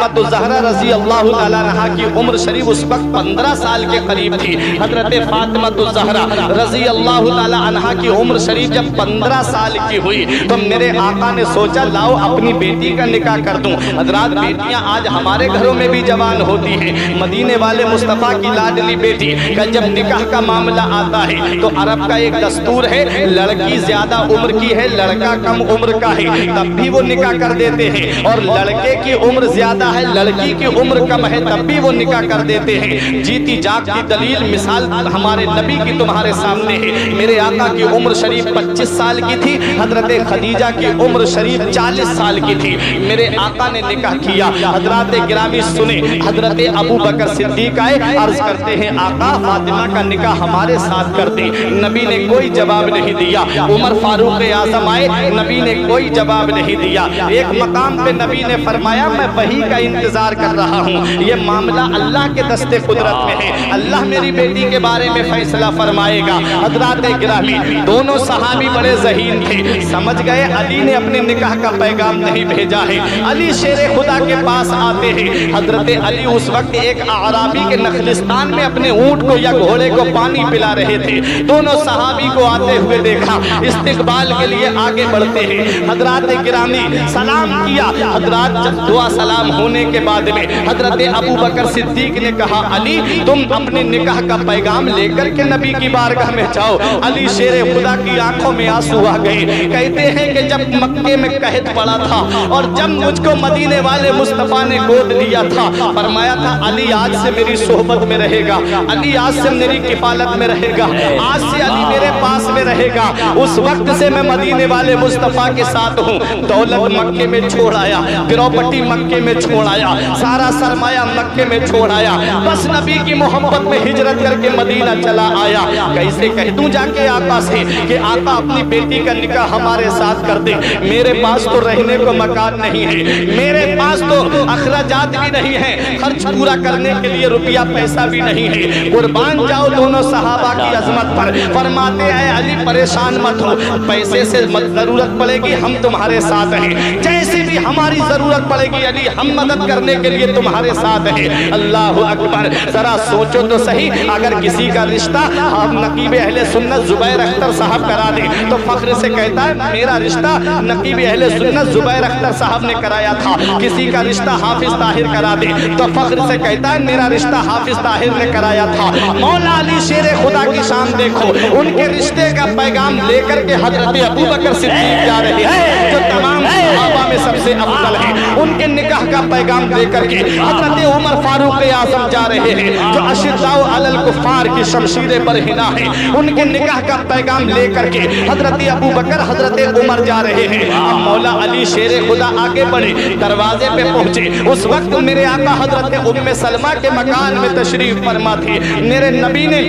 فاطمہ الزہرا رضی اللہ تعالیٰ عنہا کی عمر شریف اس وقت 15 سال کے قریب تھی۔ حضرت فاطمہ الزہرا رضی اللہ تعالیٰ عنہا کی عمر شریف جب 15 سال کی ہوئی تو میرے آقا نے سوچا لاؤ اپنی بیٹی کا نکاح کر دوں۔ حضرات بیٹیاں آج ہمارے گھروں میں بھی جوان ہوتی ہیں۔ مدینے والے مصطفیٰ کی لاڈلی بیٹی کا جب نکاح کا معاملہ آتا ہے تو عرب کا ایک دستور ہے، لڑکی زیادہ عمر کی ہے لڑکا کم عمر کا ہے تب بھی وہ نکاح کر دیتے ہیں، اور لڑکے کی عمر زیادہ ہے لڑکی کی عمر کم ہے تب بھی وہ نکاح کر دیتے ہیں۔ جیتی جاگتی دلیل مثال ہمارے نبی کی تمہارے سامنے ہے۔ میرے آقا کی عمر شریف 25 سال کی تھی، حضرت خدیجہ کی عمر شریف 40 سال کی تھی۔ میرے آقا نے نکاح کیا۔ حضرات گرامی سنیں، حضرت ابو بکر صدیق آئے، عرض کرتے ہیں آقا فاطمہ کا نکاح ہمارے ساتھ کر دیں۔ نبی نے کوئی جواب نہیں دیا۔ عمر فاروق اعظم آئے، نبی نے کوئی جواب نہیں دیا۔ ایک مقام پہ نبی نے فرمایا میں وحی کا انتظار کر رہا ہوں، یہ معاملہ اللہ کے دست قدرت میں ہے، اللہ میری بیٹی کے بارے میں فیصلہ فرمائے گا۔ حضرات گرامی دونوں صحابی بڑے ذہین تھے، سمجھ گئے علی نے اپنے نکاح کا پیغام نہیں بھیجا ہے۔ علی شیر خدا کے پاس آتے ہیں۔ حضرت علی اس وقت ایک اعرابی کے نخلستان میں اپنے اونٹ کو یا گھوڑے کو پانی پلا رہے تھے۔ دونوں صحابی کو آتے ہوئے دیکھا، استقبال کے لیے آگے بڑھتے ہیں۔ حضرات گرامی سلام کیا۔ حضرات جب دعا سلام ہونے کے بعد میں حضرت ابو بکر صدیق نے کہا علی تم اپنے نکاح کا پیغام لے کر کے نبی کی بارگاہ میں جاؤ۔ علی شیر خدا کی آنکھوں میں آنسو آ گئے۔ کہتے ہیں کہ جب مکے میں قحط پڑا تھا اور جب مجھ کو مدینے والے مصطفیٰ نے گود لیا تھا، فرمایا تھا علی آج سے میری صحبت میں رہے گا، علی آج سے میری کفالت میں رہے گا، آج سے علی میرے پاس میں رہے گا۔ اس وقت سے میں مدینے والے مصطفیٰ کے ساتھ ہوں۔ دولت مکے میں چھوڑ آیا، پراپرٹی مکے میں چھوڑ آیا، سارا سرمایہ مکے میں چھوڑ آیا، بس نبی کی محبت میں ہجرت کر کے مدینہ چلا آیا۔ کیسے کہہ دوں جا کے آقا سے کہ آقا اپنی بیٹی کا نکاح ہمارے ساتھ کر دے، میرے پاس تو رہنے کو مکان نہیں ہے، میرے پاس تو اخراجات بھی نہیں ہے، خرچ پورا کرنے کے لیے روپیہ پیسہ بھی نہیں ہے۔ قربان جاؤ دونوں صحابہ کی عظمت پر۔ فرماتے ہیں علی پریشان مت ہو، پیسے سے ضرورت پڑے گی ہم تمہارے ساتھ ہیں، جیسے بھی ہماری ضرورت پڑے گی علی ہم مدد کرنے کے لیے تمہارے ساتھ ہیں۔ اللہ اکبر، ذرا سوچو تو صحیح، اگر کسی کا رشتہ ہم نقیب اہل سنت زبیر اختر صاحب کرا دیں تو فخر سے کہتا ہے میرا رشتہ نقیب اہل سنت زبیر اختر صاحب نے کرایا تھا۔ کسی کا رشتہ حافظ طاہر کرا دے تو فخر سے کہتا ہے میرا رشتہ حافظ طاہر نے کرایا تھا۔ مولا علی شیر خدا کی شان دیکھو، ان کے رشتے کا پیغام لے کر کے حضرت ابو بکر صدیق جا رہے ہیں جو تمام صحابہ میں سب سے افضل ہیں، ان کے نکاح کا پیغام لے کر کے حضرت عمر فاروق اعظم جا رہے ہیں جو اشداء علی الکفار کی شمشیر برہنہ ہیں، ان کے نکاح کا پیغام لے کر کے حضرت ابو بکر حضرت عمر جا رہے ہیں۔ اب مولا علی شیر خدا آگے بڑھے، دروازے پہ پہنچے، اس وقت میرے آقا حضرت ام سلمہ کے مکان میں تشریف فرما تھے۔ میرے نبی نے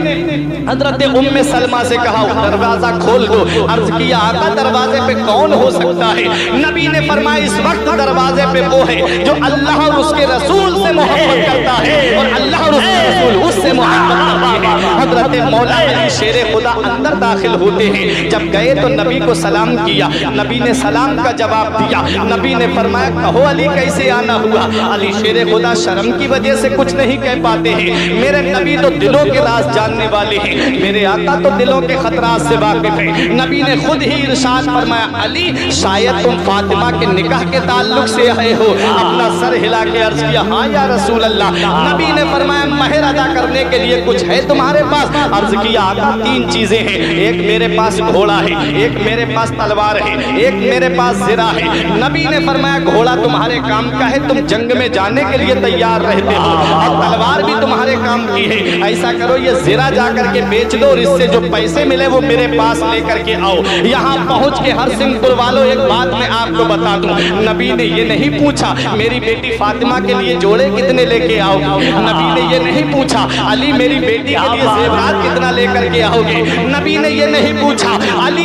حضرت ام سلمہ سے کہا دروازہ کھول دو۔ عرض کیا آقا دروازے پہ کون ہو سکتا ہے؟ نبی نے فرمایا اس وقت دروازے پہ وہ ہے جو اللہ اور اس کے رسول سے محبت کرتا ہے اور اللہ اور اس کے رسول اس سے محبت کرتے ہیں۔ حضرت مولا علی شیر خدا اندر داخل ہوتے ہیں، جب گئے تو نبی کو سلام کیا، نبی نے سلام کا جواب دیا۔ نبی نے فرمایا کہو علی کیسے آنا ہوا؟ علی شیر خدا شرم کی وجہ سے کچھ نہیں کہہ پاتے ہیں، میرے نبی تو دلوں کے راز جاننے والے ہیں، میرے آقا تو دلوں کے خطرات سے واقف ہیں۔ نبی نے خود ہی ارشاد فرمایا علی شاید تم فاطمہ کے نکاح کے تعلق سے آئے ہو؟ اپنا سر ہلا کے عرض کیا ہاں یا رسول اللہ۔ نبی نے فرمایا مہر ادا کرنے کے لیے کچھ ہے تمہارے پاس؟ عرض کیا آقا تین چیزیں ہیں، ایک میرے پاس گھوڑا ہے، ایک میرے پاس تلوار ہے، ایک میرے پاس زرہ ہے۔ نبی نے فرمایا گھوڑا تمہارے کام کا ہے، تم جنگ میں جانے کے لیے تیار رہتے ہو، اور تلوار بھی تمہارے کام کی ہے، ایسا کرو یہ زرہ جا کر کے بیچ دو اور اس سے جو پیسے ملے وہ میرے پاس لے کر کے آؤ۔ یہاں پہنچ کے ہر سنگ پور والوں ایک بات میں آپ کو بتا دوں، نبی نے یہ نہیں پوچھا میری بیٹی فاطمہ کے لیے جوڑے کتنے لے کے آؤ گے، نبی نے یہ نہیں پوچھا علی میری بیٹی کے لیے زیورات کتنا لے کر کے آؤ گے، نبی نے یہ نہیں پوچھا علی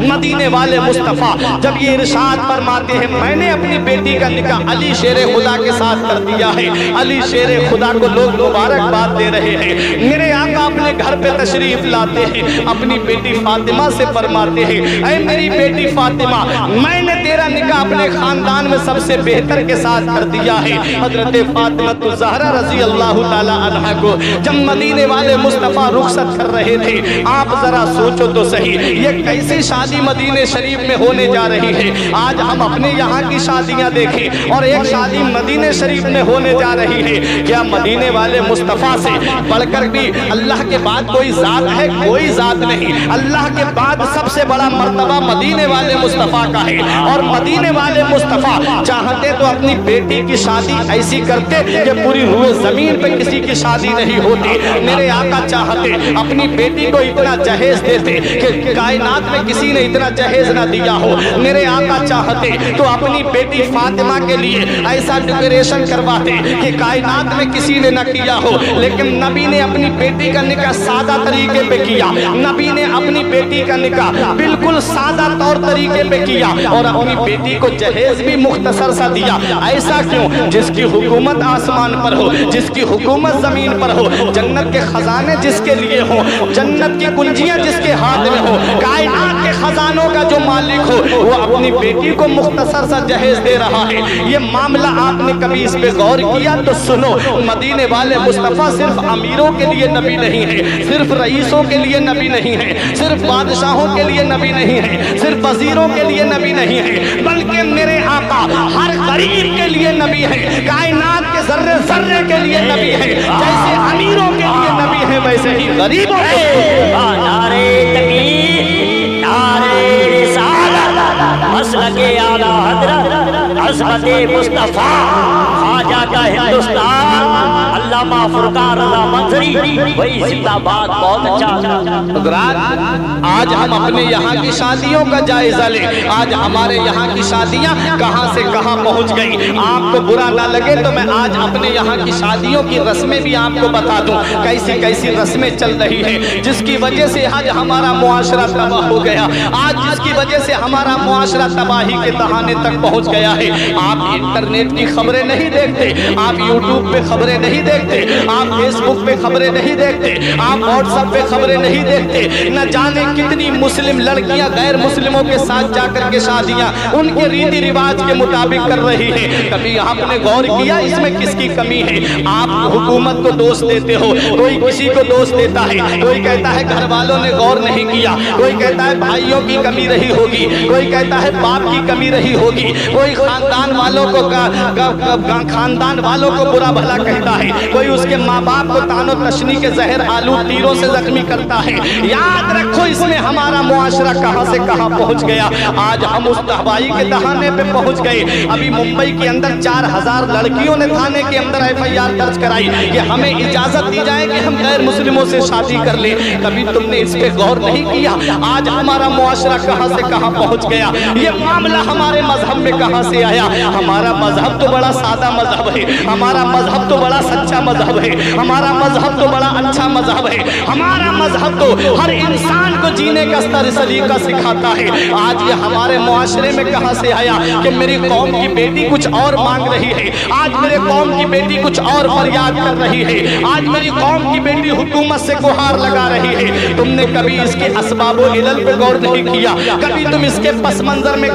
مدینے والے مصطفیٰ جب یہ ارشاد فرماتے ہیں میں نے اپنی بیٹی کا نکاح علی شیر خدا کے ساتھ کر دیا ہے، علی شیر خدا کو لوگ مبارکباد دے رہے ہیں۔ میرے آقا اپنے گھر پہ تشریف لاتے ہیں، اپنی بیٹی فاطمہ سے فرماتے ہیں اے میری بیٹی فاطمہ میں نے تیرا نکاح اپنے خاندان میں سب سے بہتر کے ساتھ کر دیا ہے۔ حضرت فاطمہ الزہرا رضی اللہ تعالی عنہ کو جب مدینے والے مصطفیٰ رخصت کر رہے تھے، آپ ذرا سوچو تو صحیح یہ کیسی شادی مدینے شریف میں ہونے جا رہی ہے۔ آج ہم اپنے یہاں کی شادیاں دیکھیں اور ایک شادی مدینے شریف میں ہونے جا رہی ہے۔ کیا مدینے والے مصطفیٰ سے بڑھ کر بھی اللہ کے بعد کوئی ذات ہے؟ کوئی ذات نہیں۔ اللہ کے بعد سب سے بڑا مرتبہ مدینے والے مصطفیٰ کا ہے، اور مدینے والے مصطفیٰ چاہتے تو اپنی بیٹی کی شادی ایسی کرتے کہ پوری روئے زمین پہ کسی کی شادی نہیں ہوتی۔ میرے آقا چاہتے اپنی بیٹی کو اتنا جہیز دیتے کہ کائنات میں کسی نے اتنا جہیز نہ دیا ہو۔ میرے آقا چاہتے تو اپنی بیٹی فاطمہ کے لیے ایسا ڈیکوریشن کرواتے کہ کائنات میں کسی نے نہ کیا ہو، لیکن نبی نے اپنی بیٹی کا نکاح سادہ طریقے پہ کیا۔ نبی نے اپنی بیٹی کا نکاح بالکل سادہ طور طریقے پہ کیا اور اپنی بیٹی کو جہیز بھی مختصر سا دیا۔ ایسا کیوں؟ جس کی حکومت آسمان پر ہو، جس کی حکومت زمین پر ہو، جنت کے خزانے جس کے لیے ہو، جنت کی کنجیاں جس کے ہاتھ میں ہو، کائنات کے خزانوں کا جو مالک ہو، وہ اپنی بیٹی کو مختصر سا جہیز دے رہا ہے۔ یہ معاملہ آپ نے کبھی اس پہ غور کیا تو سنو، مدینے والے مصطفیٰ صرف امیروں کے لیے نبی نہیں ہے، صرف رئیسوں کے لیے نبی نہیں ہے، صرف بادشاہوں کے لیے نبی نہیں ہے، صرف وزیروں کے لیے نبی نہیں ہے، بلکہ میرے آقا ہر غریب کے لیے نبی ہے، کائنات کے ذرے ذرے کے لیے نبی ہے۔ جیسے امیروں کے لیے نبی ہے ویسے ہی غریبوں کے لیے۔ نعرے تکبیر، نعرے رسالت، مسلک اعلی حضرت عظمت مصطفیٰ خواجہ کا ہندوستان، علامہ فرقان اللہ منظری وہی زندہ باد۔ بہت اچھا حضرات، آج ہم اپنے یہاں کی شادیوں کا جائزہ لیں۔ آج ہمارے یہاں کی شادیاں کہاں سے کہاں پہنچ گئی۔ آپ کو برا نہ لگے تو میں آج اپنے یہاں کی شادیوں کی رسمیں بھی آپ کو بتا دوں، کیسی کیسی رسمیں چل رہی ہیں، جس کی وجہ سے آج ہمارا معاشرہ تباہ ہو گیا، آج جس کی وجہ سے ہمارا معاشرہ تباہی کے دہانے تک پہنچ گیا ہے۔ آپ انٹرنیٹ کی خبریں نہیں دیکھتے، آپ یوٹیوب پہ خبریں نہیں دیکھتے، آپ فیس بک پہ خبریں نہیں دیکھتے، آپ واٹس ایپ پہ خبریں نہیں دیکھتے۔ نہ جانے کتنی مسلم لڑکیاں غیر مسلموں کے ساتھ جا کر کے شادیاں ان کے ریتی رواج کے مطابق کر رہی ہیں۔ کبھی آپ نے غور کیا اس میں کس کی کمی ہے؟ آپ حکومت کو دوست دیتے ہو، کوئی کسی کو دوست دیتا ہے، کوئی کہتا ہے گھر والوں نے غور نہیں کیا، کوئی کہتا ہے بھائیوں کی کمی رہی ہوگی، کوئی کہتا ہے باپ کی کمی رہی ہوگی، کوئی خاندان والوں کو برا بھلا کہتا ہے، کوئی اس کے ماں باپ کو تان و تشنی کے زہر آلو تیروں سے زخمی کرتا ہے۔ یاد رکھو اس میں ہمارا معاشرہ کہاں سے کہاں پہنچ گیا۔ آج ہم اس تباہی کے دہانے پہ پہنچ گئے۔ ابھی ممبئی کے اندر 4000 لڑکیوں نے تھانے کے اندر FIR درج کرائی کہ ہمیں اجازت دی جائے کہ ہم غیر مسلموں سے شادی کر لیں۔ کبھی تم نے اس پہ غور نہیں کیا آج ہمارا معاشرہ کہاں سے کہاں پہنچ گیا۔ یہ معاملہ ہمارے مذہب میں کہاں سے آیا۔ ہمارا مذہب تو بڑا سادہ مذہب ہے، ہمارا مذہب تو بڑا سچا مذہب ہے، ہمارا مذہب تو بڑا اچھا مذہب ہے، ہمارا مذہب تو ہر انسان کو جینے کا طریقہ سکھاتا ہے۔ آج یہ ہمارے معاشرے میں کہاں سے آیا کہ میری قوم کی بیٹی کچھ اور مانگ رہی ہے، آج میرے قوم کی بیٹی کچھ اور فریاد کر رہی ہے، آج میری قوم کی بیٹی حکومت سے گہار لگا رہی ہے۔ تم نے کبھی اس کے اسباب و علل پہ غور نہیں کیا، کبھی تم اس کے پس منظر میں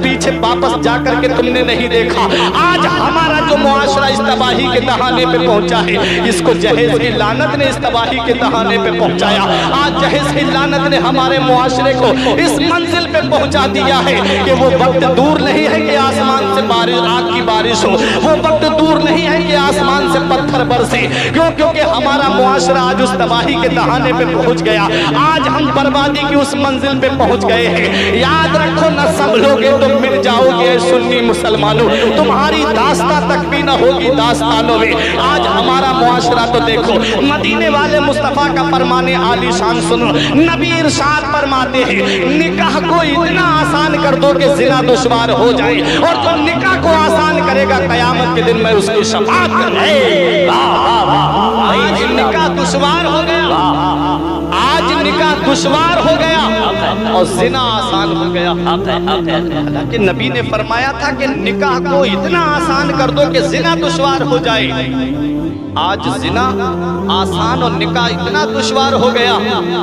پیچھے واپس جا کر کے تم نے نہیں دیکھا۔ آج ہمارا جو معاشرہ اس تباہی کے دہانے پہ پہنچا ہے، اس کو جہیز کی لعنت نے اس تباہی کے دہانے پہ پہنچایا۔ آج جہیز کی لعنت نے ہمارے معاشرے کو اس منزل پہ پہنچا دیا ہے کہ وہ وقت دور نہیں ہے کہ آسمان سے آگ کی بارش ہو، وہ وقت دور نہیں ہے کہ آسمان سے پتھر برسے، کیونکہ ہمارا معاشرہ آج اس تباہی کے دہانے پہ پہنچ گیا۔ آج ہم بربادی کی اس منزل پہ پہنچ گئے ہیں۔ یاد رکھو نہ سنبھلو گے تو مر جاؤ گے سنی مسلمانوں، تمہاری داستان تک بھی نہ ہوگی داستانوں میں۔ آج ہمارا معاشرہ تو دیکھو، مدینے والے مصطفیٰ کا فرمان عالی شان سنو، نبی ارشاد فرماتے ہیں نکاح کو اتنا آسان کر دو کہ زنا دشوار ہو جائے، اور جو نکاح کو آسان کرے گا قیامت کے دن میں اس کی شفاعت کروں۔ آج نکاح دشوار ہو گیا، آج نکاح دشوار ہو گیا اور زنا آسان ہو گیا۔ حالانکہ نبی نے فرمایا تھا کہ نکاح کو اتنا آسان کر دو کہ زنا دشوار ہو جائے۔ آج زنا آسان اور نکاح اتنا دشوار ہو گیا۔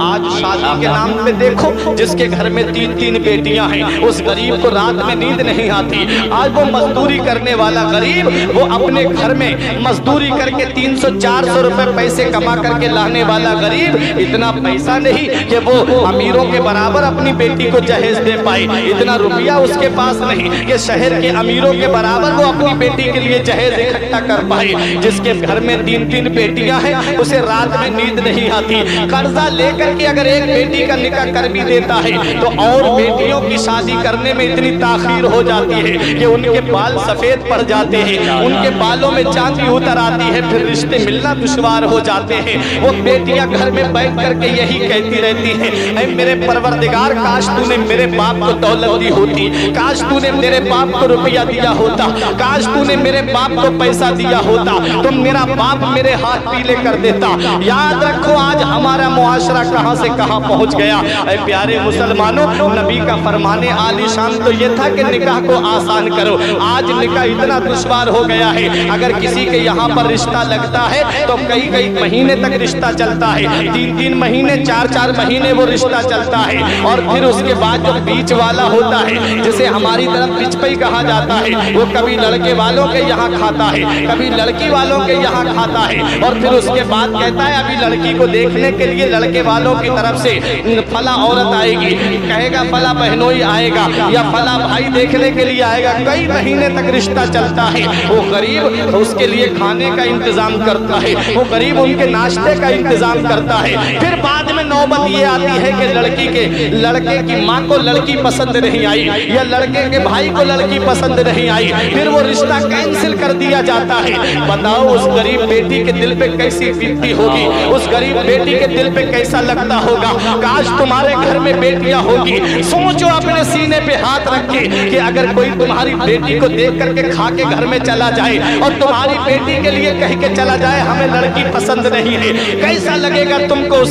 آج شادی کے نام پہ دیکھو، جس کے گھر میں 3 بیٹیاں ہیں، اس غریب کو رات میں نیند نہیں آتی۔ آج وہ مزدوری کرنے والا غریب، وہ اپنے گھر میں مزدوری کر کے 300-400 روپے پیسے کما کر کے لانے والا غریب، اتنا پیسہ نہیں کہ وہ امیروں کے برابر اپنی بیٹی کو جہیز دے پائے۔ اتنا روپیہ اس کے پاس نہیں کہ شہر کے امیروں کے برابر وہ اپنی بیٹی کے لیے جہیز اکٹھا کر پائے۔ جس کے گھر میں 3 بیٹیاں ہیں، اسے رات میں نیند نہیں آتی۔ قرضہ لے کر کے اگر ایک بیٹی کا نکاح کر بھی دیتا ہے تو اور بیٹیوں کی شادی کرنے میں اتنی تاخیر ہو جاتی ہے کہ ان کے بال سفید پڑ جاتے ہیں، ان کے بالوں میں چاندی اتر آتی ہے، پھر رشتے ملنا دشوار ہو جاتے ہیں۔ وہ بیٹیاں گھر میں بیٹھ کر کے یہی کہتی رہتی ہیں، اے میرے پروردگار، کاش تو نے میرے باپ کو دولت دی ہوتی، کاش تو نے میرے باپ کو روپیہ دیا ہوتا، کاش تو نے میرے باپ کو پیسہ دیا ہوتا، تو میرا باپ میرے ہاتھ پیلے کر دیتا۔ یاد رکھو آج ہمارا معاشرہ کہاں سے کہاں پہنچ گیا۔ اے پیارے مسلمانوں، نبی کا فرمان عالی شان تو یہ تھا کہ نکاح کو آسان کرو۔ آج نکاح اتنا دشوار ہو گیا ہے، اگر کسی کے یہاں پر رشتہ لگتا ہے تو کئی مہینے تک رشتہ چلتا ہے، 3 مہینے 4 مہینے وہ رشتہ چلتا ہے، اور پھر اس کے بعد جو بیچ والا ہوتا ہے، جسے ہماری طرف پچپئی کہا جاتا ہے، وہ کبھی لڑکے والوں کے یہاں کھاتا ہے، کبھی لڑکی والوں کے یہاں کھاتا ہے، اور پھر اس کے بعد کہتا ہے ابھی لڑکی کو دیکھنے کے لیے لڑکے والوں کی طرف سے فلاں عورت آئے گی، کہے گا فلاں بہنوئی آئے گا یا فلاں بھائی دیکھنے کے لیے آئے گا۔ کئی مہینے تک رشتہ چلتا ہے، وہ غریب اس کے لیے کھانے کا انتظام کرتا ہے، وہ غریب ان کے ناشتے کا انتظام کرتا ہے۔ پھر بعد میں نوبت یہ آتی ہے کہ لڑکے کی ماں کو لڑکی پسند نہیں آئی یا لڑکے کے بھائی کو لڑکی پسند نہیں آئی، پھر وہ رشتہ کینسل کر دیا جاتا ہے۔ بتاؤ اس غریب بیٹی کے دل پہ کیسی بیتتی ہوگی، اس غریب بیٹی کے دل پہ کیسا لگتا ہوگا۔ کاش تمہارے گھر میں بیٹیاں ہوگی، سوچو اپنے سینے پہ ہاتھ رکھ کے کہ اگر کوئی تمہاری بیٹی کو دیکھ کر کے کھا کے گھر میں چلا جائے اور تمہاری بیٹی کے لیے کہہ کے چلا جائے ہمیں لڑکی پسند نہیں ہے، کیسا لگے گا تم کو؟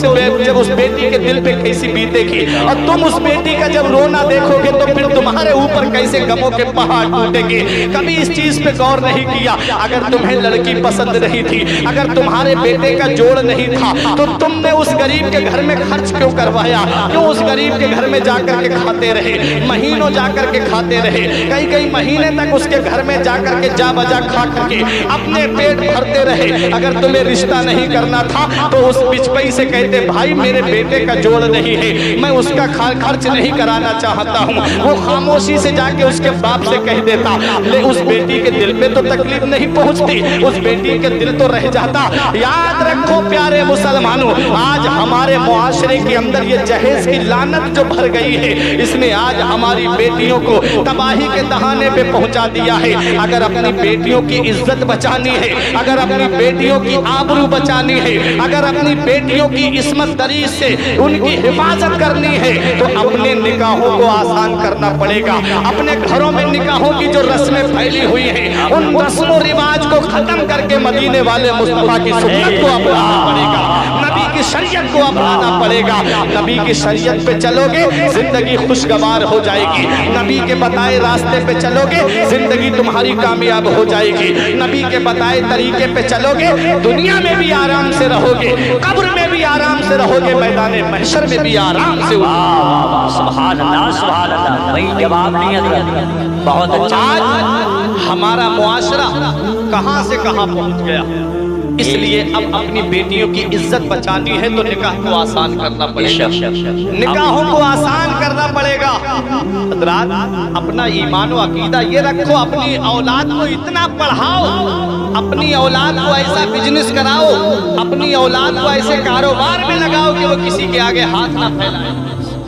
جب اس بیٹی کے دل پہ کیسی بیتے گی، اور تم اس بیٹی کا جب رونا دیکھو گے تو پھر تمہارے اوپر کیسے غموں کے پہاڑ ٹوٹیں گے۔ کبھی اس چیز پہ غور نہیں کیا؟ اگر تمہیں لڑکی پسند نہیں تھی، اگر تمہارے بیٹے کا جوڑ نہیں تھا، تو تم نے اس غریب کے گھر میں خرچ کیوں کروایا؟ کیوں اس غریب کے گھر میں جا کر کے کھاتے رہے؟ مہینوں جا کر کے کھاتے رہے، کئی مہینے تک اس کے گھر میں جا کر کے جا بجا کھا کر کے اپنے پیٹ بھرتے رہے۔ اگر تمہیں رشتہ نہیں کرنا تھا تو اس پچپئی سے کہتے بھائی میرے بیٹے کا جوڑ نہیں ہے، میں اس کا خرچ نہیں کرانا چاہتا ہوں۔ وہ خاموشی سے جا کے اس کے باپ سے کہہ دیتا، لے اس بیٹی کے دل پہ تو تکلیف نہیں پہنچتی، اس بیٹی کے دل تو رہ جاتا۔ یاد رکھو پیارے مسلمانوں، آج ہمارے معاشرے کے اندر یہ جہیز کی لعنت جو بھر گئی ہے، اس میں آج ہماری بیٹیوں کو تباہی کے دہانے پہ پہنچا دیا ہے۔ اگر اپنی بیٹیوں کی عزت بچانی ہے، اگر اپنی بیٹیوں کی آبرو بچانی ہے، اگر اپنی بیٹیوں کی عصمت دری سے ان کی حفاظت کرنی ہے تو اپنے نکاحوں کو آسان کرنا پڑے گا۔ اپنے گھروں میں نکاحوں کی جو رسمیں پھیلی ہوئی ہیں، ان رسم و رواج کو ختم کر کے مدینے والے مصطفیٰ کی سنت کو اپنانا پڑے گا، نبی کی شریعت کو اپنانا پڑے گا۔ نبی کی شریعت پہ چلو گے زندگی خوشگوار ہو جائے گی، نبی کے بتائے راستے پہ چلو گے زندگی تمہاری کامیاب ہو جائے گی، نبی کے بتائے طریقے پہ چلو گے دنیا میں بھی آرام سے رہو گے، قبر میں بھی آرام سے رہو گے، میدان محشر میں بھی آرام سے۔ سبحان اللہ سبحان اللہ، وہی جواب نہیں حضرت، بہت اچھا۔ آج ہمارا معاشرہ کہاں سے کہاں پہنچ گیا، اس لیے اب اپنی بیٹیوں کی عزت بچانی ہے تو نکاح کو آسان کرنا پڑے گا، نکاحوں کو آسان کرنا پڑے گا۔ حضرات اپنا ایمان و عقیدہ یہ رکھو، اپنی اولاد کو اتنا پڑھاؤ، اپنی اولاد کو ایسا بزنس کراؤ، اپنی اولاد کو ایسے کاروبار میں لگاؤ کہ وہ کسی کے آگے ہاتھ نہ پھیلائے۔